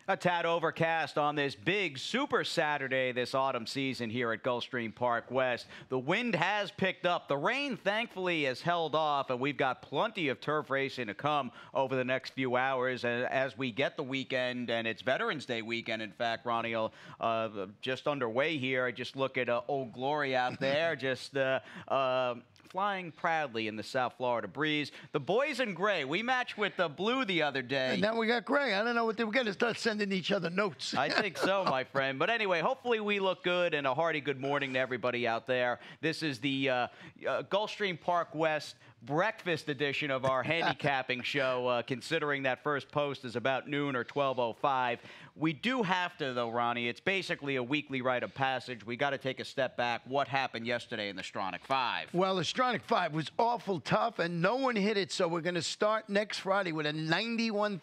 A tad overcast on this big Super Saturday this autumn season here at Gulfstream Park West. The wind has picked up. The rain, thankfully, has held off, and we've got plenty of turf racing to come over the next few hours as we get the weekend, and it's Veterans Day weekend. In fact, Ronnie, just underway here. I just look at Old Glory out there, just flying proudly in the South Florida breeze. The boys in gray, we matched with the blue the other day. And now we got gray. I don't know what we're going to start sending each other notes. I think so, my friend. But anyway, hopefully we look good, and a hearty good morning to everybody out there. This is the Gulfstream Park West breakfast edition of our handicapping show, considering that first post is about noon or 12:05. We do have to, though, Ronnie. It's basically a weekly rite of passage. We got to take a step back. What happened yesterday in the Stronach 5? Well, the Stronach 5 was awful tough, and no one hit it. So we're going to start next Friday with a $91,000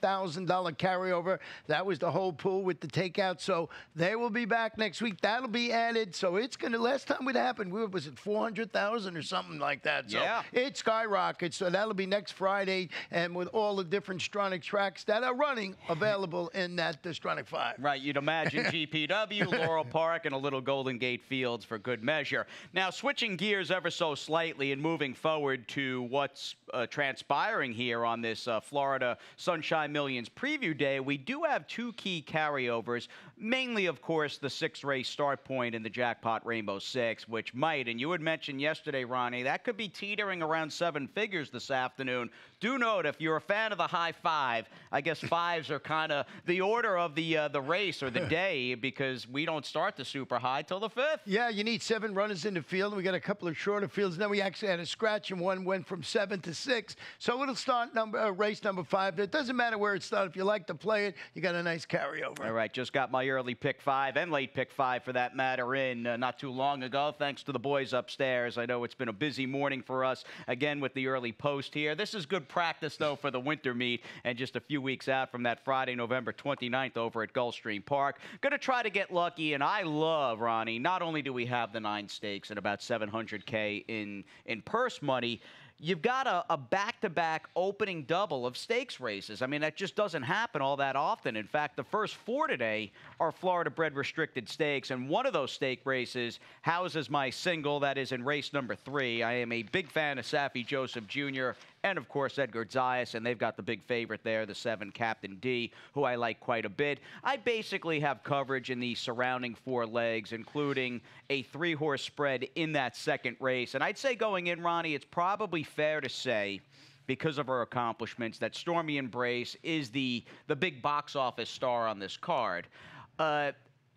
carryover. That was the whole pool with the takeout. So they will be back next week. That'll be added. So it's going to, last time it happened, was it 400,000 or something like that? So yeah. It skyrockets. So that'll be next Friday, and with all the different Stronach tracks that are running available in that Stronach 5. Right, you'd imagine GPW, Laurel Park, and a little Golden Gate Fields for good measure. Now, switching gears ever so slightly and moving forward to what's transpiring here on this Florida Sunshine Millions preview day, we do have two key carryovers, mainly, of course, the six-race start point in the Jackpot Rainbow Six, which might, and you had mentioned yesterday, Ronnie, that could be teetering around seven figures this afternoon. Do note, if you're a fan of the high five, I guess fives are kind of the order of the race or the day, because we don't start the super high till the 5th. Yeah, you need 7 runners in the field. We got a couple of shorter fields. Then we actually had a scratch, and one went from 7 to 6. So it'll start race number 5. It doesn't matter where it starts. If you like to play it, you got a nice carryover. All right, just got my early pick 5 and late pick 5 for that matter in not too long ago, thanks to the boys upstairs. I know it's been a busy morning for us, again, with the early post here. This is good practice, though, for the winter meet, and just a few weeks out from that Friday, November 29th over at Gulfstream Park. Going to try to get lucky, and I love, Ronnie, not only do we have the 9 stakes at about $700K in purse money, you've got a back-to-back opening double of stakes races. I mean, that just doesn't happen all that often. In fact, the first 4 today are Florida-bred restricted stakes, and one of those stake races houses my single that is in race number 3. I am a big fan of Saffie Joseph Jr. and, of course, Edgar Zayas, and they've got the big favorite there, the 7 Captain D, who I like quite a bit. I basically have coverage in the surrounding 4 legs, including a 3-horse spread in that second race. And I'd say going in, Ronnie, it's probably fair to say, because of her accomplishments, that Stormy Embrace is the big box office star on this card.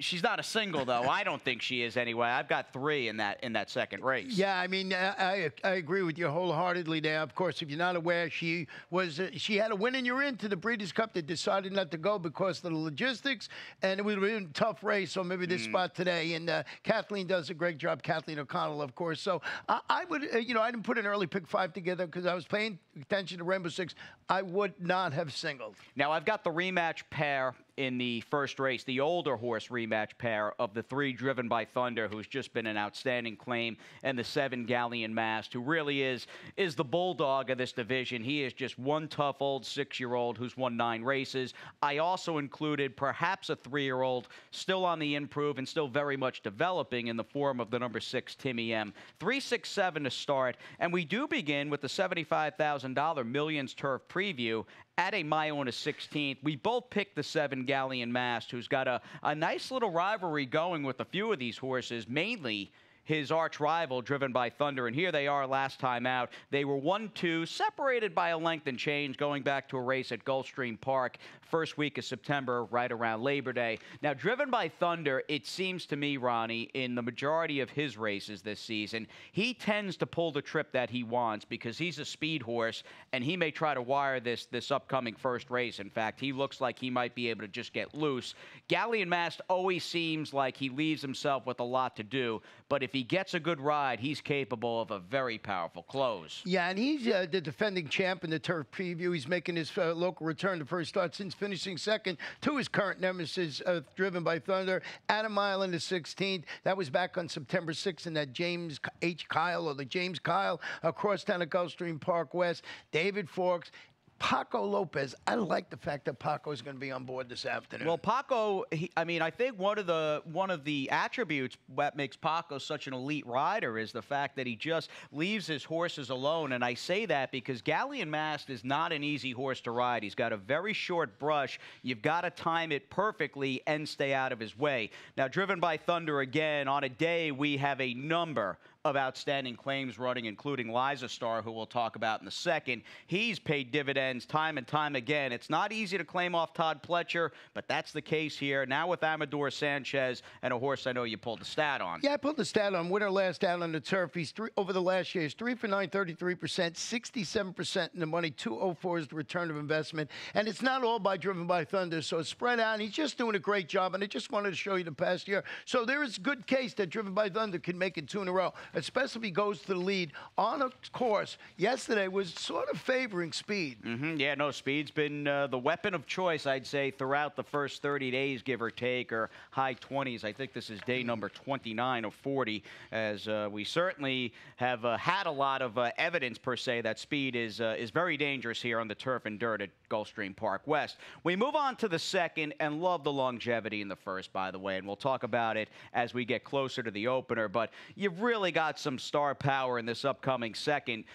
She's not a single, though. I don't think she is anyway. I've got 3 in that second race. Yeah, I mean, I agree with you wholeheartedly there. Of course, if you're not aware, she had a win and you're into the Breeders' Cup. They decided not to go because of the logistics, and it would have been a tough race. So maybe this spot today. And Kathleen does a great job. Kathleen O'Connell, of course. So I would, I didn't put an early pick 5 together because I was paying attention to Rainbow Six. I would not have singled. Now I've got the rematch pair in the first race, the older horse rematch pair of the 3 Driven by Thunder, who's just been an outstanding claim, and the 7 Galleon Mast, who really is the bulldog of this division. He is just one tough old 6-year-old who's won 9 races. I also included perhaps a 3-year-old still on the improve and still very much developing in the form of the number 6 Timmy M. 3-6-7 to start, and we do begin with the $75,000 Millions Turf preview at a Iona 16th. We both picked the 7 Galleon Mast, who's got a nice little rivalry going with a few of these horses, mainly his arch rival, Driven by Thunder. And here they are last time out. They were 1-2, separated by a length and change, going back to a race at Gulfstream Park, first week of September, right around Labor Day. Now, Driven by Thunder, it seems to me, Ronnie, in the majority of his races this season, he tends to pull the trip that he wants because he's a speed horse, and he may try to wire this upcoming first race. In fact, he looks like he might be able to just get loose. Galleon Mast always seems like he leaves himself with a lot to do, but if he gets a good ride, he's capable of a very powerful close. Yeah, and he's the defending champ in the turf preview. He's making his local return to first start since finishing second to his current nemesis, Driven by Thunder, at a mile in the 16th. That was back on September 6th in that James H. Kyle, or the James Kyle, across town at Gulfstream Park West. David Forks Paco Lopez, I like the fact that Paco is going to be on board this afternoon. Well, Paco, I mean, I think one of the attributes that makes Paco such an elite rider is the fact that he just leaves his horses alone. And I say that because Galleon Mast is not an easy horse to ride. He's got a very short brush. You've got to time it perfectly and stay out of his way. Now, Driven by Thunder, again, on a day we have a number of outstanding claims running, including Liza Star, who we'll talk about in a second. He's paid dividends time and time again. It's not easy to claim off Todd Pletcher, but that's the case here. Now with Amador Sanchez and a horse I know you pulled the stat on. Yeah, I pulled the stat on. Winner last out on the turf. He's over the last year. He's 3 for 9, 33%, 67% in the money. 204 is the return of investment. And it's not all by Driven by Thunder, so it's spread out. And he's just doing a great job. And I just wanted to show you the past year. So there is a good case that Driven by Thunder can make it 2 in a row, especially if he goes to the lead on a course. Yesterday was sort of favoring Speed. Yeah, no, Speed's been the weapon of choice, I'd say, throughout the first 30 days, give or take, or high 20s. I think this is day number 29 of 40, as we certainly have had a lot of evidence, per se, that Speed is very dangerous here on the turf and dirt at Gulfstream Park West. We move on to the second, and love the longevity in the first, by the way, and we'll talk about it as we get closer to the opener, but you've really got some star power in this upcoming second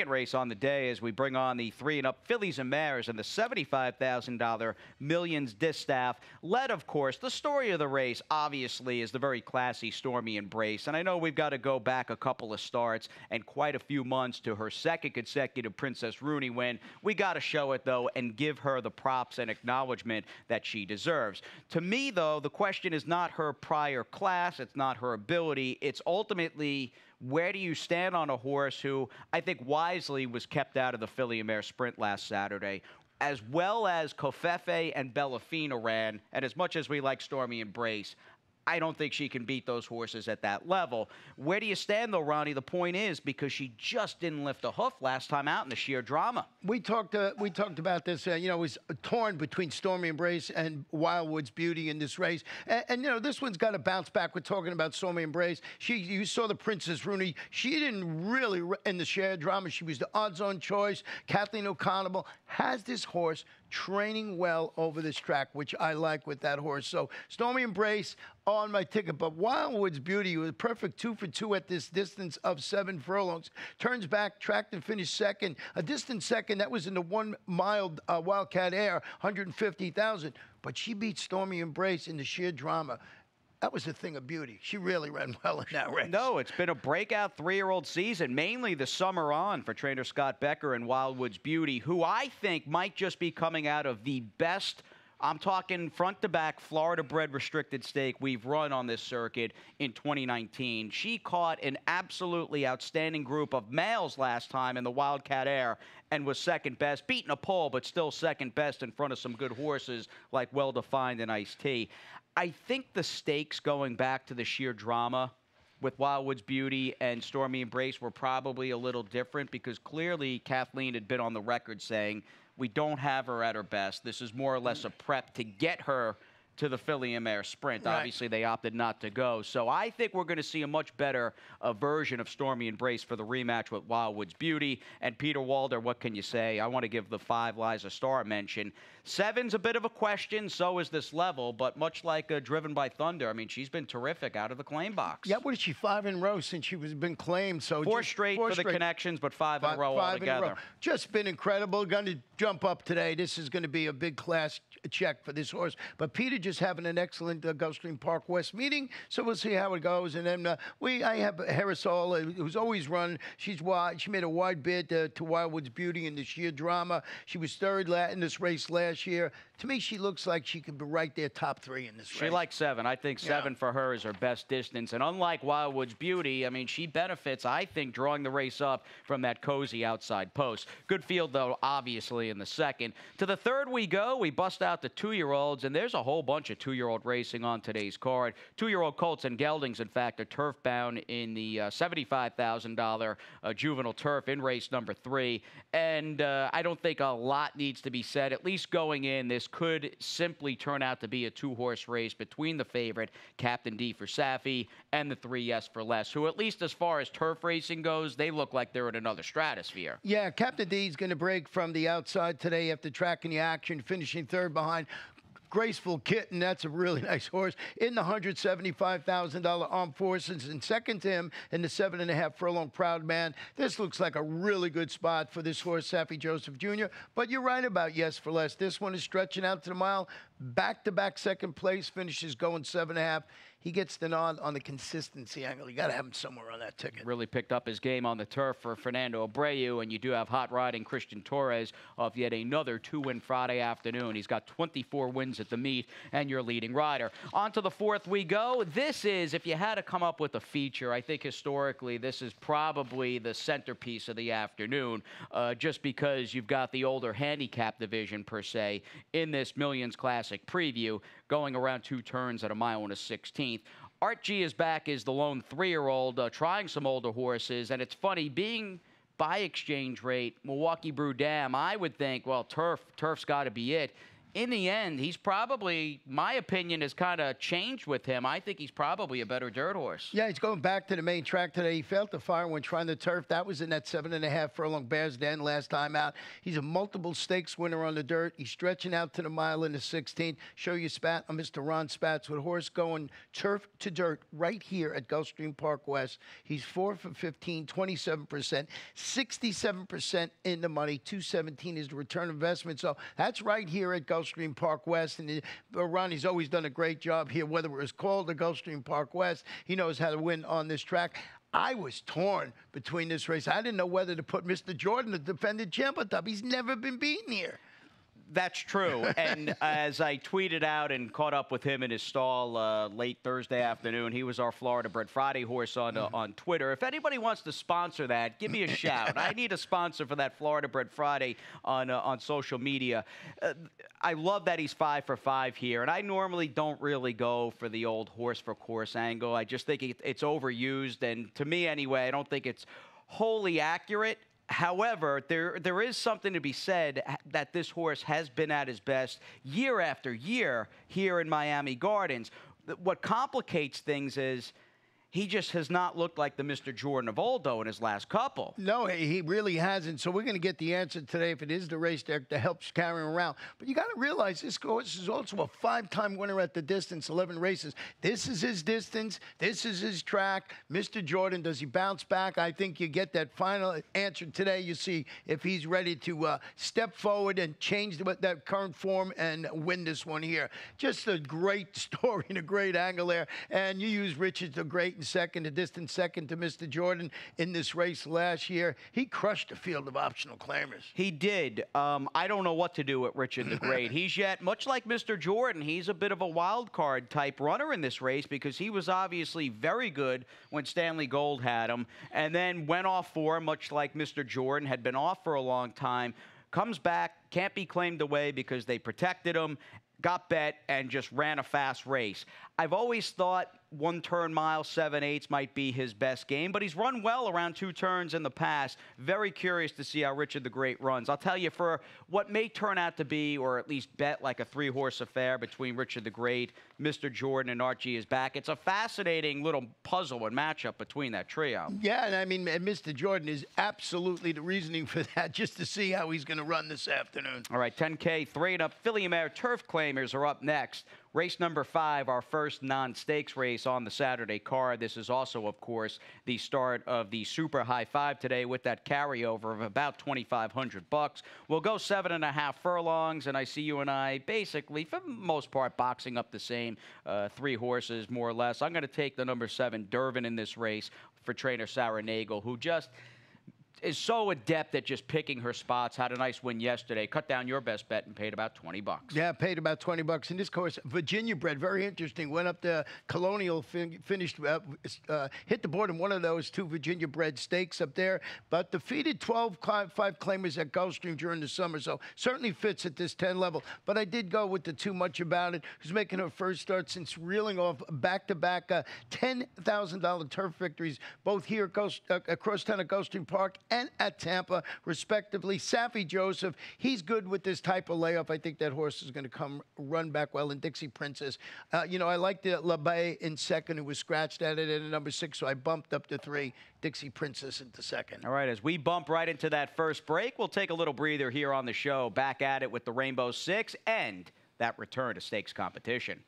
race on the day as we bring on the 3 and up fillies and mares and the $75,000 Millions Distaff, led, of course, the story of the race, obviously, is the very classy Stormy Embrace. And I know we've got to go back a couple of starts and quite a few months to her second consecutive Princess Rooney win. We got to show it, though, and give her the props and acknowledgement that she deserves. To me, though, the question is not her prior class, it's not her ability, it's ultimately where do you stand on a horse who I think wisely was kept out of the filly and mare sprint last Saturday, as well as Covfefe and Bellafina ran, and as much as we like Stormy Embrace, I don't think she can beat those horses at that level. Where do you stand, though, Ronnie? The point is, because she just didn't lift a hoof last time out in the sheer drama. We talked about this. You know, it was torn between Stormy Embrace and Wildwood's Beauty in this race. And you know, this one's got to bounce back. We're talking about Stormy Embrace. You saw the Princess Rooney. She didn't really, in the sheer drama, she was the odds-on choice. Kathleen O'Connell has this horse training well over this track, which I like with that horse. So Stormy Embrace on my ticket, but Wildwood's Beauty was perfect 2 for 2 at this distance of 7 furlongs. Turns back, tracked and finished second. A distant second, that was in the 1 mile Wildcat Air, 150,000. But she beat Stormy Embrace in the sheer drama. That was a thing of beauty. She really ran well in that race. No, it's been a breakout 3-year-old season, mainly the summer on for trainer Scott Becker and Wildwood's Beauty, who I think might just be coming out of the best, I'm talking front-to-back Florida-bred restricted stake we've run on this circuit in 2019. She caught an absolutely outstanding group of males last time in the Wildcat Air and was second best, beating a pole, but still second best in front of some good horses like Well Defined and Ice T. I think the stakes going back to the sheer drama with Wildwood's Beauty and Stormy Embrace were probably a little different because clearly Kathleen had been on the record saying, we don't have her at her best. This is more or less a prep to get her to the filly and mare sprint. Right. Obviously, they opted not to go. So I think we're going to see a much better version of Stormy Embrace for the rematch with Wildwood's Beauty. And Peter Walder, what can you say? I want to give the 5 Liza Star mention. 7's a bit of a question, so is this level, but much like Driven by Thunder, I mean, she's been terrific out of the claim box. Yeah, what is she, 5 in a row since she was been claimed? So 4 straight for the connections, but 5 in a row altogether. Just been incredible. Going to jump up today. This is going to be a big class check for this horse. But Peter just having an excellent Gulfstream Park West meeting, so we'll see how it goes. And then I have Harrisol, who's always run. She's wide. She made a wide bid to Wildwood's Beauty in the sheer drama. She was third in this race last year. To me, she looks like she could be right there, top 3 in this race. She likes 7. I think 7 for her is her best distance. And unlike Wildwood's Beauty, I mean, she benefits, I think, drawing the race up from that cozy outside post. Good field, though, obviously, in the second. To the third we go. We bust out the 2-year-olds, and there's a whole bunch of 2-year-old racing on today's card. 2-year-old Colts and Geldings, in fact, are turf-bound in the $75,000 juvenile turf in race number 3. And I don't think a lot needs to be said, at least going in. This could simply turn out to be a two-horse race between the favorite, Captain D for Safi, and the 3 Yes for Less, who, at least as far as turf racing goes, they look like they're in another stratosphere. Yeah, Captain D is going to break from the outside today after tracking the action, finishing third behind Graceful Kitten. That's a really nice horse in the $175,000 Armed Forces, and second to him in the 7.5 furlong Proud Man. This looks like a really good spot for this horse, Safi Joseph Jr. But you're right about Yes for Less. This one is stretching out to the mile. Back-to-back second place finishes going 7.5. He gets the nod on the consistency angle. You got to have him somewhere on that ticket. Really picked up his game on the turf for Fernando Abreu, and you do have hot riding Christian Torres off yet another 2-win Friday afternoon. He's got 24 wins at the meet, and your leading rider. On to the fourth we go. This is, if you had to come up with a feature, I think historically this is probably the centerpiece of the afternoon, just because you've got the older handicap division, per se, in this Millions Classic preview, going around 2 turns at a mile and a 16th. Art G is back as the lone 3-year-old, trying some older horses. And it's funny, being by exchange rate, Milwaukee Brew Dam, I would think, well, turf's got to be it. In the end, he's probably, my opinion has kind of changed with him. I think he's probably a better dirt horse. Yeah, he's going back to the main track today. He failed to fire when trying the turf. That was in that 7.5 furlong Bears Den last time out. He's a multiple stakes winner on the dirt. He's stretching out to the mile in the 16th. Show you Spat on Mr. Ron Spats with a horse going turf to dirt right here at Gulfstream Park West. He's 4 for 15, 27%, 67% in the money. 217 is the return investment. So that's right here at Gulfstream Park West, and Ronnie's always done a great job here, whether it was called the Gulfstream Park West. He knows how to win on this track. I was torn between this race. I didn't know whether to put Mr. Jordan, the defending champ, on top. He's never been beaten here. That's true. And as I tweeted out and caught up with him in his stall late Thursday afternoon, he was our Florida Bred Friday horse on Twitter. If anybody wants to sponsor that, give me a shout. I need a sponsor for that Florida Bred Friday on social media. I love that he's 5 for 5 here, and I normally don't really go for the old horse for course angle. I just think it's overused, and to me anyway, I don't think it's wholly accurate. However, there is something to be said that this horse has been at his best year after year here in Miami Gardens. What complicates things is he just has not looked like the Mr. Jordan of old, though, in his last couple. No, he really hasn't. So we're going to get the answer today if it is the race that helps carry him around. But you got to realize this horse is also a 5-time winner at the distance, 11 races. This is his distance. This is his track. Mr. Jordan, does he bounce back? I think you get that final answer today. You see if he's ready to step forward and change that current form and win this one here. Just a great story and a great angle there. And you use Richards, the great second, a distant second to Mr. Jordan in this race last year. He crushed the field of optional claimers. He did. I don't know what to do with Richard the Great. He's yet, much like Mr. Jordan, he's a bit of a wild card type runner in this race because he was obviously very good when Stanley Gold had him and then went off form, much like Mr. Jordan, had been off for a long time, comes back, can't be claimed away because they protected him, got bet, and just ran a fast race. I've always thought 1 turn mile 7/8 might be his best game, but he's run well around 2 turns in the past. Very curious to see how Richard the Great runs. I'll tell you, for what may turn out to be, or at least bet like a 3-horse affair between Richard the Great, Mr. Jordan, and Archie is back, it's a fascinating little puzzle and matchup between that trio. Yeah, and I mean, Mr. Jordan is absolutely the reasoning for that, just to see how he's going to run this afternoon. All right, 10K, 3-and-up Philly Mare Turf Claimers are up next. Race number 5, our first non-stakes race on the Saturday card. This is also, of course, the start of the Super High 5 today with that carryover of about $2,500. We'll go 7.5 furlongs, and I see you and I basically, for the most part, boxing up the same 3 horses, more or less. I'm going to take the number 7, Dervin, in this race for trainer Sarah Nagel, who just is so adept at just picking her spots. Had a nice win yesterday. Cut down your best bet and paid about $20. Yeah, paid about $20. In this course, Virginia bred, very interesting. Went up to Colonial, finished, hit the board in one of those 2 Virginia bred stakes up there, but defeated 12 5-claimers at Gulfstream during the summer, so certainly fits at this 10 level. But I did go with the Too Much About It, who's making her first start since reeling off back-to-back $10,000 turf victories, both here across town at Gulfstream Park and at Tampa, respectively. Saffie Joseph, he's good with this type of layoff. I think that horse is going to come run back well. And Dixie Princess, you know, I like the La Bay in second, who was scratched at it at number 6, so I bumped up to 3. Dixie Princess into second. All right, as we bump right into that first break, we'll take a little breather here on the show. Back at it with the Rainbow Six and that return to stakes competition.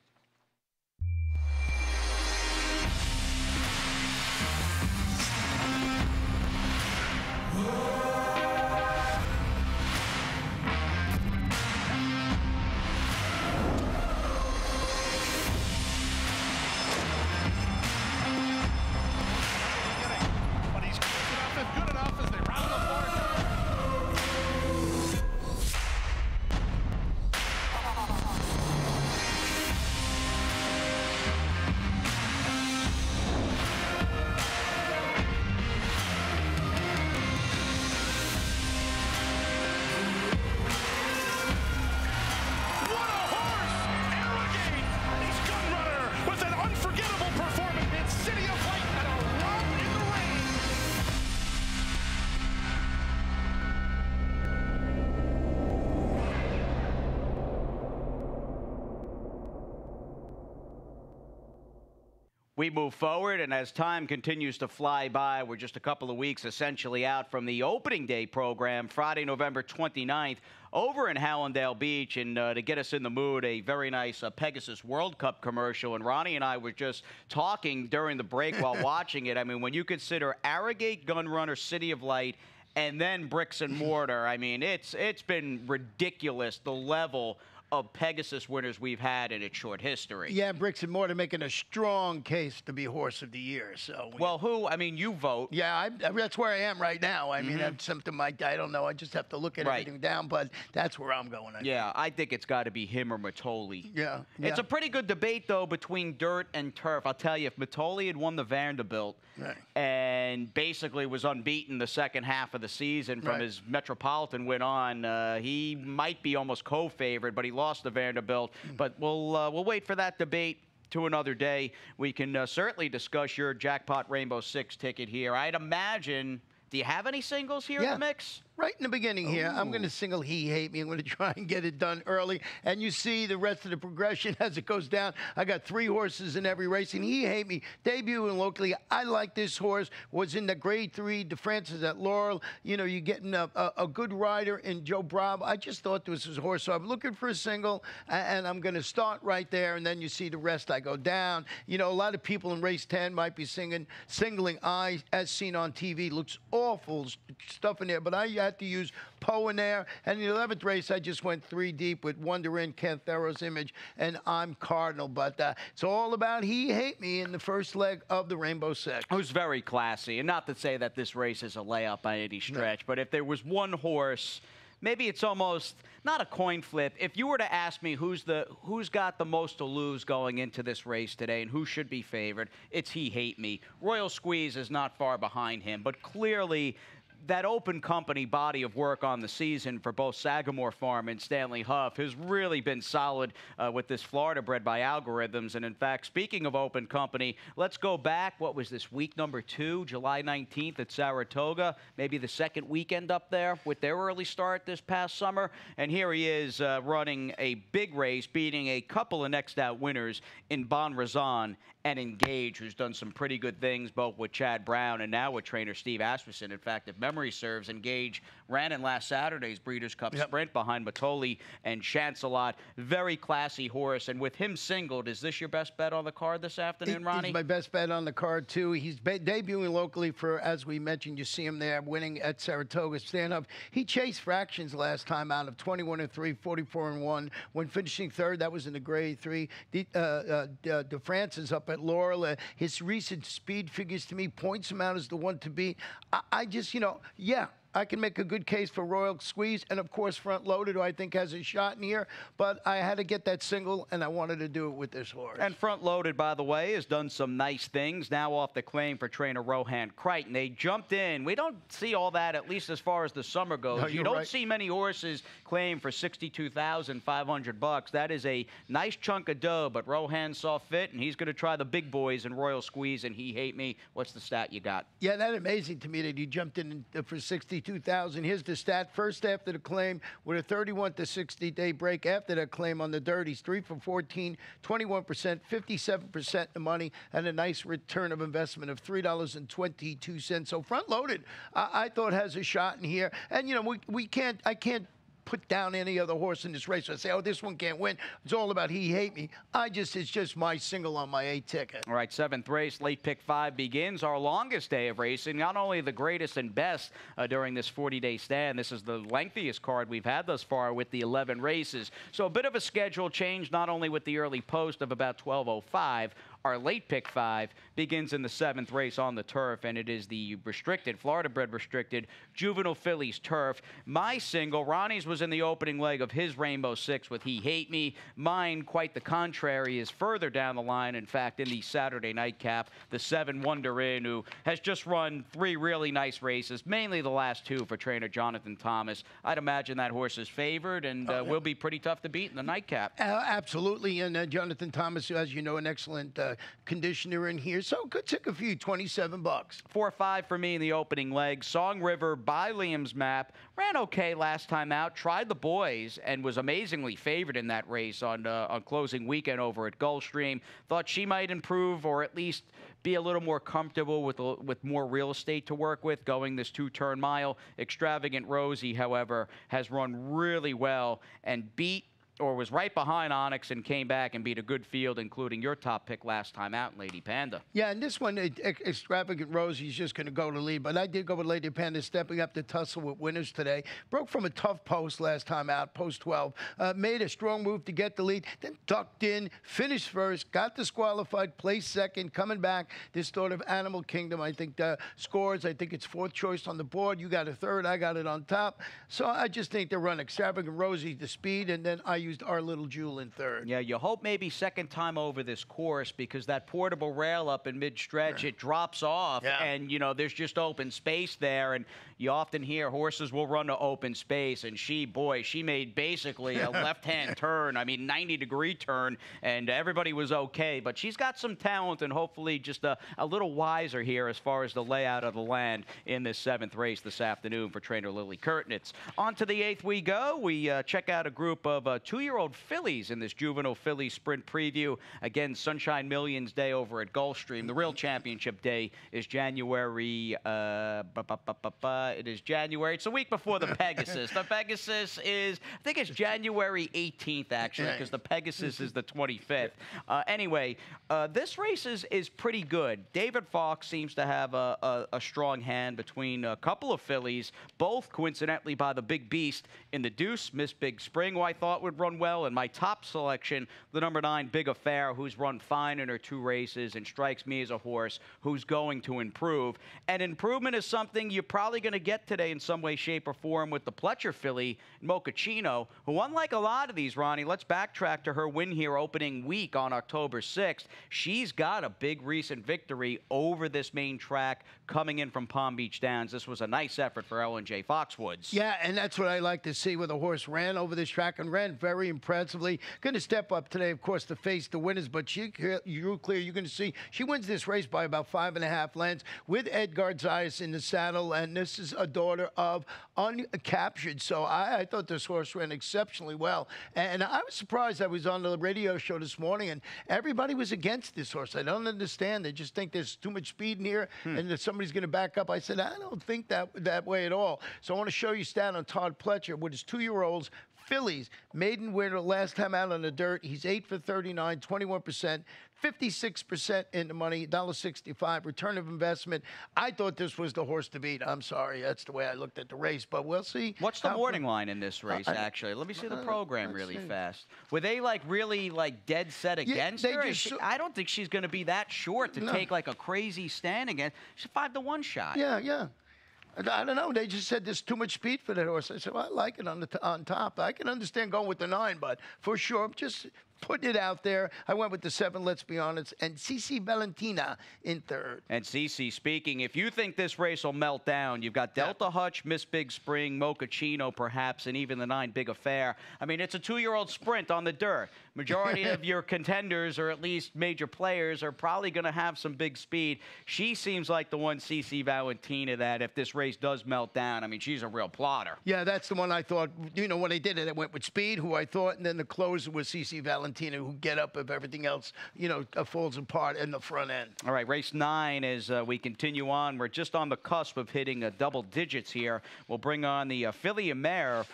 We move forward, and as time continues to fly by, we're just a couple of weeks essentially out from the opening day program, Friday, November 29th, over in Hallandale Beach. And to get us in the mood, a very nice Pegasus World Cup commercial. And Ronnie and I were just talking during the break while watching it. I mean, when you consider Arrogate, Gunrunner, City of Light, and then Bricks and Mortar, I mean, it's been ridiculous, the level of Pegasus winners we've had in its short history. Yeah, Bricks and Mortar making a strong case to be Horse of the Year. So, well, who? I mean, you vote. Yeah, that's where I am right now. I mean, that's something I don't know. I just have to look at everything down, but that's where I'm going. I think it's got to be him or Matoli. Yeah. It's a pretty good debate, though, between dirt and turf. I'll tell you, if Matoli had won the Vanderbilt and basically was unbeaten the second half of the season from his Metropolitan win on, he might be almost co-favored, but he lost the Vanderbilt. But we'll wait for that debate to another day. We can certainly discuss your Jackpot Rainbow Six ticket here. I'd imagine, do you have any singles here in the mix? Right in the beginning here, I'm going to single He Hate Me. I'm going to try and get it done early. And you see the rest of the progression as it goes down. I got 3 horses in every race. And He Hate Me, debuting locally. I like this horse. Was in the grade 3, DeFrancis at Laurel. You know, you're getting a good rider in Joe Bravo. I just thought this was a horse. So I'm looking for a single. And I'm going to start right there. And then you see the rest. I go down. You know, a lot of people in race 10 might be singling I, as seen on TV. Looks awful stuff in there. But I had to use Poe in there. And in the 11th race, I just went 3 deep with Wonder In, Canthero's Image, and I'm Cardinal. But it's all about He Hate Me in the first leg of the Rainbow Six. It was very classy. And not to say that this race is a layup by any stretch, but if there was one horse, maybe it's almost not a coin flip. If you were to ask me who's got the most to lose going into this race today and who should be favored, it's He Hate Me. Royal Squeeze is not far behind him, but clearly that Open Company body of work on the season for both Sagamore Farm and Stanley Huff has really been solid with this Florida bred by Algorithms. And in fact, speaking of Open Company, let's go back. What was this, week number 2, July 19th at Saratoga? Maybe the second weekend up there with their early start this past summer. And here he is running a big race, beating a couple of next out winners in Bon Razan and Engage, who's done some pretty good things, both with Chad Brown and now with trainer Steve Asmussen. In fact, if memory serves, Engage ran in last Saturday's Breeders' Cup Sprint behind Matoli and Chancelot. Very classy horse. And with him singled, is this your best bet on the card this afternoon, Ronnie? He's my best bet on the card, too. He's debuting locally for, as we mentioned, you see him there winning at Saratoga stand-up. He chased fractions last time out of 21-3, 44-1. When finishing third, that was in the grade 3. DeFrancis up at Laurel. His recent speed figures to me points him out as the one to beat. I just, you know, I can make a good case for Royal Squeeze, and of course Front Loaded, who I think has a shot in here. But I had to get that single, and I wanted to do it with this horse. And Front Loaded, by the way, has done some nice things. Now off the claim for trainer Rohan Crichton. They jumped in. We don't see all that, at least as far as the summer goes. No, you don't see many horses claim for $62,500. That is a nice chunk of dough, but Rohan saw fit, and he's going to try the big boys in Royal Squeeze and He Hate Me. What's the stat you got? Yeah, that's amazing to me that he jumped in for $62,000. Here's the stat. First after the claim with a 31 to 60-day break after that claim on the dirt. He's 3 for 14, 21%, 57% in the money, and a nice return of investment of $3.22. So Front Loaded, I thought has a shot in here. And, you know, I can't put down any other horse in this race. I say, oh, this one can't win. It's all about He Hate Me. It's just my single on my 8 ticket. All right, 7th race, late pick 5 begins. Our longest day of racing, not only the greatest and best during this 40-day stand. This is the lengthiest card we've had thus far with the 11 races. So a bit of a schedule change, not only with the early post of about 12:05. Our late pick 5 begins in the 7th race on the turf, and it is the restricted, Florida-bred restricted, Juvenile Fillies turf. My single, Ronnie's was in the opening leg of his Rainbow Six with He Hate Me. Mine, quite the contrary, is further down the line. In fact, in the Saturday nightcap, the 7 Wonder Inn, who has just run 3 really nice races, mainly the last 2 for trainer Jonathan Thomas. I'd imagine that horse is favored and will be pretty tough to beat in the nightcap. Absolutely, and Jonathan Thomas, as you know, an excellent conditioner in here. So good tick a few, $27. 4-5 for me in the opening leg. Song River by Liam's Map ran okay last time out. Tried the boys and was amazingly favored in that race on closing weekend over at Gulfstream. Thought she might improve or at least be a little more comfortable with more real estate to work with going this 2-turn mile. Extravagant Rosie, however, has run really well and beat or was right behind Onyx and came back and beat a good field, including your top pick last time out, Lady Panda. Yeah, and this one, Extravagant Rosie's just going to go to lead, but I did go with Lady Panda stepping up to tussle with winners today. Broke from a tough post last time out, post 12. Made a strong move to get the lead, then ducked in, finished first, got disqualified, placed second, coming back. This sort of Animal Kingdom, I think, scores. I think it's 4th choice on the board. You got a 3rd, I got it on top. So I just think they run Extravagant Rosie to speed, and then I used Our Little Jewel in 3rd. Yeah, you hope maybe second time over this course because that portable rail up in mid-stretch, it drops off, and, you know, there's just open space there, and you often hear horses will run to open space, and she made basically a left-hand turn, I mean, 90-degree turn, and everybody was okay, but she's got some talent and hopefully just a little wiser here as far as the layout of the land in this 7th race this afternoon for trainer Lily Kurtnitz. On to the 8th we go. We check out a group of 2-year-old fillies in this Juvenile Filly Sprint Preview. Again, Sunshine Millions Day over at Gulfstream. The real championship day is January. It is January. It's a week before the Pegasus. The Pegasus is, I think it's January 18th, actually, because the Pegasus is the 25th. Anyway, this race is pretty good. David Fox seems to have a strong hand between a couple of fillies, both coincidentally by the big beast in the Deuce, Miss Big Spring, who I thought would run well, and my top selection, the number 9 Big Affair, who's run fine in her 2 races and strikes me as a horse who's going to improve. And improvement is something you're probably going to get today in some way, shape, or form with the Pletcher filly, Mochaccino, who, unlike a lot of these, Ronnie, let's backtrack to her win here opening week on October 6th. She's got a big recent victory over this main track coming in from Palm Beach Downs. This was a nice effort for Ellen J. Foxwoods. Yeah, and that's what I like to see, where the horse ran over this track and ran very impressively. Going to step up today, of course, to face the winners, but you're clear. You're going to see she wins this race by about 5.5 lengths with Edgar Zayas in the saddle, and this is a daughter of Uncaptured. So I thought this horse ran exceptionally well, and I was surprised. I was on the radio show this morning, and everybody was against this horse. I don't understand. They just think there's too much speed in here, and that somebody's going to back up. I said, I don't think that way at all. So I want to show you stat on Todd Pletcher with his 2-year-olds. Fillies, maiden winner last time out on the dirt. He's 8 for 39, 21%, 56% in the money, $1.65 return of investment. I thought this was the horse to beat. I'm sorry, that's the way I looked at the race, but we'll see. What's the morning line in this race, actually? Let me see the program really fast. Were they really dead set against her? I don't think she's going to be that short to take like a crazy stand against. She's a 5-to-1 shot. Yeah. I don't know. They just said there's too much speed for that horse. I said, well, I like it on top. I can understand going with the 9, but for sure, I'm just putting it out there. I went with the 7, let's be honest, and CC Valentina in 3rd. And CC speaking, if you think this race will melt down, you've got Delta Hutch, Miss Big Spring, Mochaccino perhaps, and even the 9 Big Affair. I mean, it's a 2-year-old sprint on the dirt. Majority of your contenders, or at least major players, are probably going to have some big speed. She seems like the one, CC Valentina, that if this race does melt down, I mean, she's a real plotter. Yeah, that's the one I thought. You know, when they did it, it went with speed, who I thought, and then the closer was CC Valentina, who get up if everything else, you know, falls apart in the front end. All right, race 9 as we continue on. We're just on the cusp of hitting double digits here. We'll bring on the filly and mare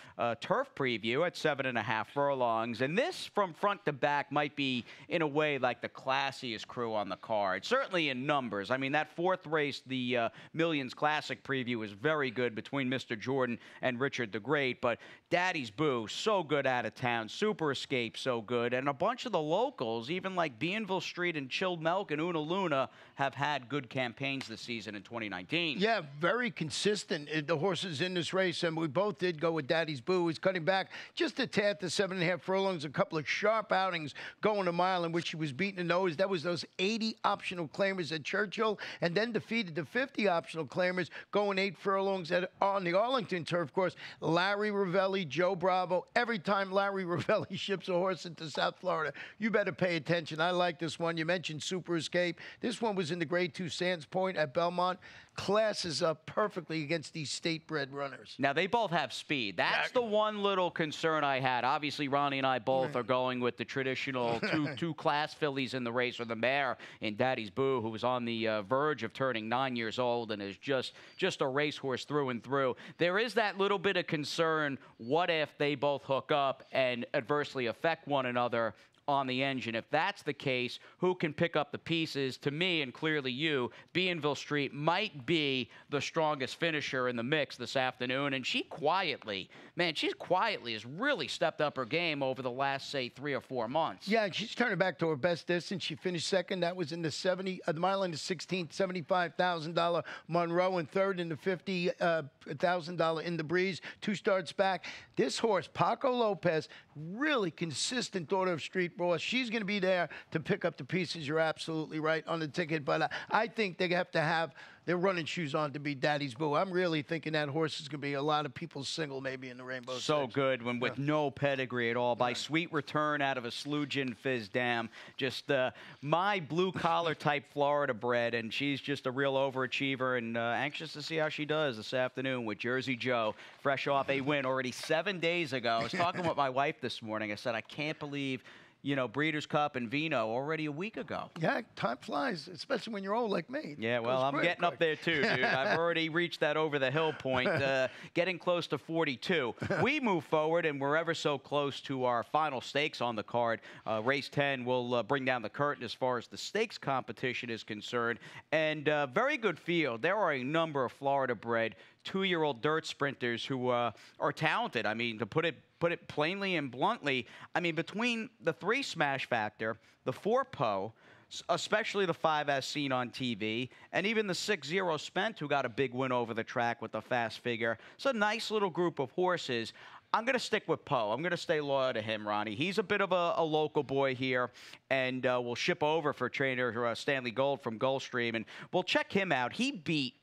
turf preview at 7.5 furlongs. And this, from front to back, might be, in a way, like the classiest crew on the card. Certainly in numbers. I mean, that 4th race, the Millions Classic preview, was very good between Mr. Jordan and Richard the Great. But Daddy's Boo, so good out of town. Super Escape, so good. And a bunch of the locals, even like Bienville Street and Chilled Milk and Una Luna, have had good campaigns this season in 2019. Yeah, very consistent, the horses in this race, and we both did go with Daddy's Boo. He's cutting back just a tad to 7.5 furlongs, a couple of sharp outings going a mile in which he was beating the nose. That was those 80 optional claimers at Churchill, and then defeated the 50 optional claimers going 8 furlongs on the Arlington turf course. Larry Ravelli, Joe Bravo. Every time Larry Ravelli ships a horse into South Florida, you better pay attention. I like this one. You mentioned Super Escape. This one was in the Grade 2 Sands Point at Belmont. Classes up perfectly against these state-bred runners. Now, they both have speed. That's the one little concern I had. Obviously, Ronnie and I both are going with the traditional two-class fillies in the race, or the mare in Daddy's Boo, who was on the verge of turning 9 years old and is just a racehorse through and through. There is that little bit of concern, what if they both hook up and adversely affect one another on the engine? If that's the case, who can pick up the pieces? To me, and clearly you, Bienville Street might be the strongest finisher in the mix this afternoon. And she quietly, man, she's quietly has really stepped up her game over the last, say, 3 or 4 months. Yeah, she's turning back to her best distance. She finished 2nd. That was in the 70, the mile in the 16th, $75,000 Monroe, and 3rd in the $50,000 in the Breeze. 2 starts back. This horse, Paco Lopez, really consistent daughter of Street Boss. She's going to be there to pick up the pieces. You're absolutely right on the ticket. But I think they have to have their running shoes on to beat Daddy's Boo. I'm really thinking that horse is going to be a lot of people's single maybe in the Rainbow Stakes. So good when with no pedigree at all. By Sweet Return out of a Slugin Fizz Dam. Just my blue-collar type Florida bred, and she's just a real overachiever, and anxious to see how she does this afternoon with Jersey Joe, fresh off a win already 7 days ago. I was talking with my wife this morning. I said, I can't believe, you know, Breeders' Cup and Vino already a week ago. Yeah, time flies, especially when you're old like me. Yeah, well, I'm getting up there too, dude. I've already reached that over-the-hill point, getting close to 42. We move forward, and we're ever so close to our final stakes on the card. Race 10 will bring down the curtain as far as the stakes competition is concerned. And very good field. There are a number of Florida-bred 2-year-old dirt sprinters who are talented. I mean, to put it plainly and bluntly, I mean, between the 3 Smash Factor, the 4 Poe, especially the 5 as seen on TV, and even the 6-0 Spent, who got a big win over the track with the fast figure. It's a nice little group of horses. I'm going to stick with Poe. I'm going to stay loyal to him, Ronnie. He's a bit of a local boy here, and we'll ship over for trainer Stanley Gold from Gulfstream, and we'll check him out. He beat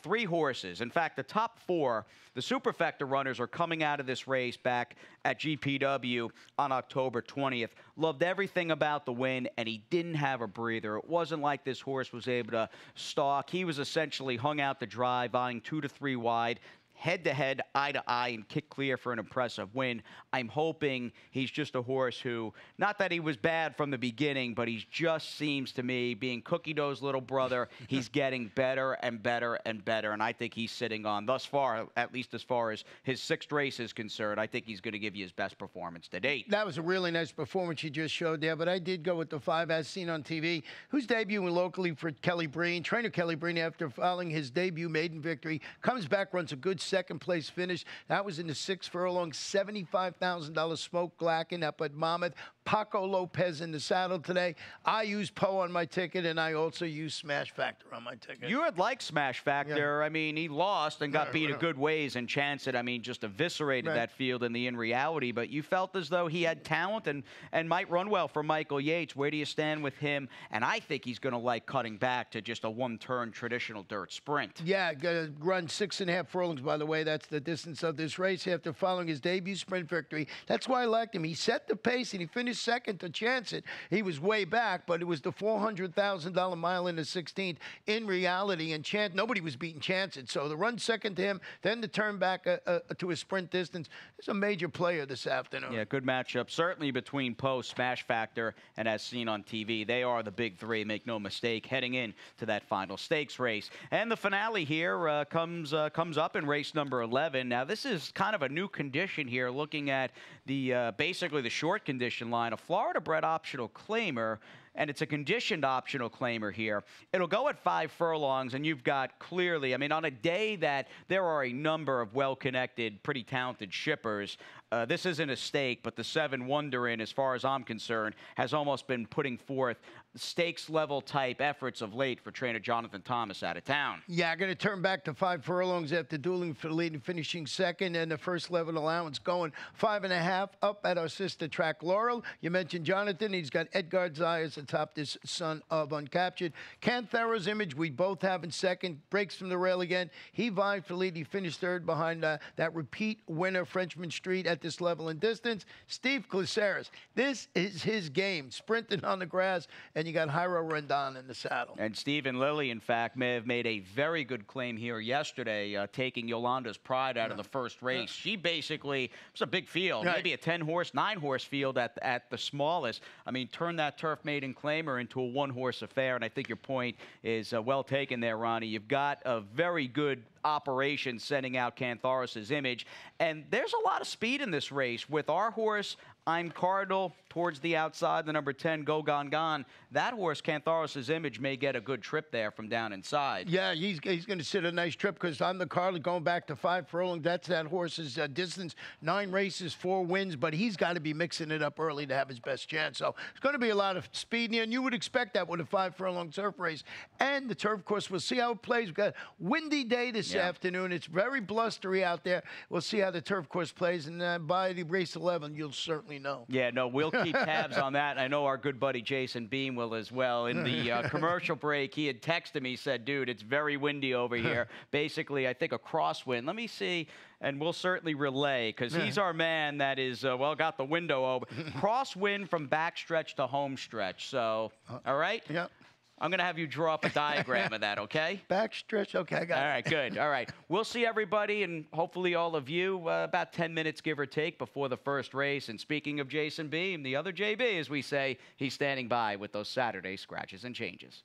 3 horses. In fact, the top 4, the Superfecta runners, are coming out of this race back at GPW on October 20th. Loved everything about the win, and he didn't have a breather. It wasn't like this horse was able to stalk. He was essentially hung out to dry, vying 2 to 3 wide. Head-to-head, eye-to-eye, and kick clear for an impressive win. I'm hoping he's just a horse who, not that he was bad from the beginning, but he just seems to me, being Cookie Dough's little brother, he's getting better and better and better, and I think he's sitting on, thus far, at least as far as his 6th race is concerned, I think he's going to give you his best performance to date. That was a really nice performance you just showed there, but I did go with the 5 as seen on TV, who's debuting locally for Kelly Breen. Trainer Kelly Breen, after following his debut maiden victory, comes back, runs a good second-place finish. That was in the 6 furlong, $75,000 smoke glacken up at Monmouth. Paco Lopez in the saddle today. I use Poe on my ticket, and I also use Smash Factor on my ticket. You had liked Smash Factor. Yeah. I mean, he lost and got beat a good ways, and Chance it, I mean, just eviscerated that field in reality. But you felt as though he had talent and might run well for Michael Yates. Where do you stand with him? And I think he's going to like cutting back to just a one-turn traditional dirt sprint. Yeah, run 6.5 furlongs, by the way. That's the distance of this race after following his debut sprint victory. That's why I liked him. He set the pace, and he finished second to Chance it. He was way back, but it was the $400,000 mile in the 16th in reality. And Chance, nobody was beating Chance it. So the run second to him, then the turn back to a sprint distance. It's a major player this afternoon. Yeah, good matchup. Certainly between Poe, Smash Factor, and as seen on TV, they are the big three, make no mistake, heading in to that final stakes race. And the finale here comes up in race number 11. Now, this is kind of a new condition here, looking at the basically the short condition line. A Florida-bred optional claimer, and it's a conditioned optional claimer here. It'll go at 5 furlongs, and you've got clearly, I mean, on a day that there are a number of well-connected, pretty talented shippers, this isn't a stake, but the 7 Wonder In, as far as I'm concerned, has almost been putting forth stakes-level type efforts of late for trainer Jonathan Thomas out of town. Yeah, I'm going to turn back to 5 furlongs after dueling for the lead and finishing second, and the first level allowance going 5.5 up at our sister track Laurel. You mentioned Jonathan. He's got Edgar Zayas atop this son of Uncaptured. Canthara's Image, we both have in second. Breaks from the rail again. He vied for lead. He finished third behind that repeat winner, Frenchman Street, at this level and distance. Steve Glaceras, this is his game. Sprinting on the grass, and you got Jairo Rendon in the saddle. And Stephen Lilly, in fact, may have made a very good claim here yesterday, taking Yolanda's Pride out of the first race. She basically, it was a big field, maybe a 10-horse, 9-horse field at the smallest. I mean, turn that turf maiden claimer into a 1-horse affair, and I think your point is well taken there, Ronnie. You've got a very good operation sending out Cantharus's Image, and there's a lot of speed in this race with our horse I'm Cardinal towards the outside, the number 10, Go Gone Gone. That horse, Cantharus's Image, may get a good trip there from down inside. Yeah, he's going to sit a nice trip because I'm the Cardinal going back to 5 furlongs. That's that horse's distance, 9 races, 4 wins, but he's got to be mixing it up early to have his best chance. So it's going to be a lot of speed in here, and you would expect that with a 5 furlong turf race. And the turf course, we'll see how it plays. We've got a windy day this afternoon. It's very blustery out there. We'll see how the turf course plays, and by the race 11, you'll certainly know. Yeah, no, we'll keep tabs on that. I know our good buddy Jason Beam will as well. In the commercial break, he had texted me, said, dude, it's very windy over here. Basically, I think a crosswind. Let me see, and we'll certainly relay, because he's our man that is, well, got the window open. Crosswind from backstretch to home stretch. So, all right? Yep. I'm going to have you draw up a diagram of that, okay? Backstretch, okay, I got it. All right, good. All right. We'll see everybody, and hopefully all of you, about 10 minutes, give or take, before the first race. And speaking of Jason Beam, the other JB, as we say, he's standing by with those Saturday scratches and changes.